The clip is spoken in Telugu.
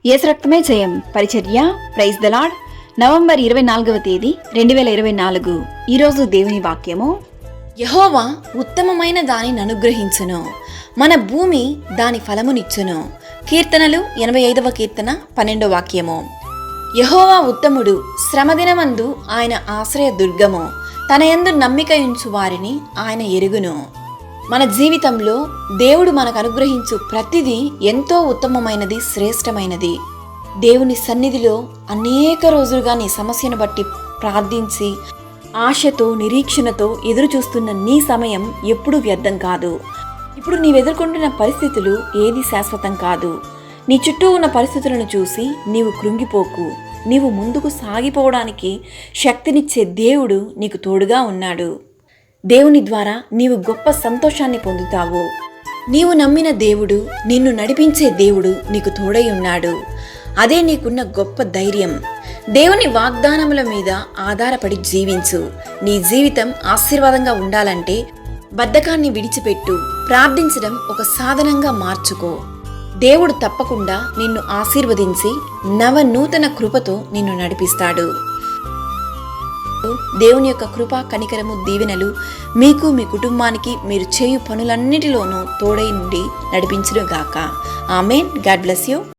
యేసు రక్తమే జయం పరిచర్య ప్రైజ్ ద లార్డ్. నవంబర్ 24వ తేదీ 2024. ఈరోజు దేవుని వాక్యము, యెహోవా ఉత్తమమైన దానిని అనుగ్రహించును, మన భూమి దాని ఫలమునిచ్చును. కీర్తనలు 85వ కీర్తన 12వ వాక్యము. యెహోవా ఉత్తముడు, శ్రమదినమందు ఆయన ఆశ్రయ దుర్గము, తన యందు నమ్మిక ఉంచు వారిని ఆయన ఎరుగును. మన జీవితంలో దేవుడు మనకు అనుగ్రహించు ప్రతిదీ ఎంతో ఉత్తమమైనది, శ్రేష్టమైనది. దేవుని సన్నిధిలో అనేక రోజులుగా నీ సమస్యను బట్టి ప్రార్థించి ఆశతో, నిరీక్షణతో ఎదురు చూస్తున్న నీ సమయం ఎప్పుడూ వ్యర్థం కాదు. ఇప్పుడు నీవు ఎదుర్కొంటున్న పరిస్థితులు ఏది శాశ్వతం కాదు. నీ చుట్టూ ఉన్న పరిస్థితులను చూసి నీవు కృంగిపోకు. నీవు ముందుకు సాగిపోవడానికి శక్తినిచ్చే దేవుడు నీకు తోడుగా ఉన్నాడు. దేవుని ద్వారా నీవు గొప్ప సంతోషాన్ని పొందుతావు. నీవు నమ్మిన దేవుడు, నిన్ను నడిపించే దేవుడు నీకు తోడై ఉన్నాడు. అదే నీకున్న గొప్ప ధైర్యం. దేవుని వాగ్దానముల మీద ఆధారపడి జీవించు. నీ జీవితం ఆశీర్వాదంగా ఉండాలంటే బద్ధకాన్ని విడిచిపెట్టు. ప్రార్థించడం ఒక సాధనంగా మార్చుకో. దేవుడు తప్పకుండా నిన్ను ఆశీర్వదించి నూతన కృపతో నిన్ను నడిపిస్తాడు. దేవుని యొక్క కృప, కనికరము, దీవెనలు మీకు, మీ కుటుంబానికి, మీరు చేయు పనులన్నిటిలోనూ తోడై నుండి నడిపించును గాక. ఆమేన్. God bless you.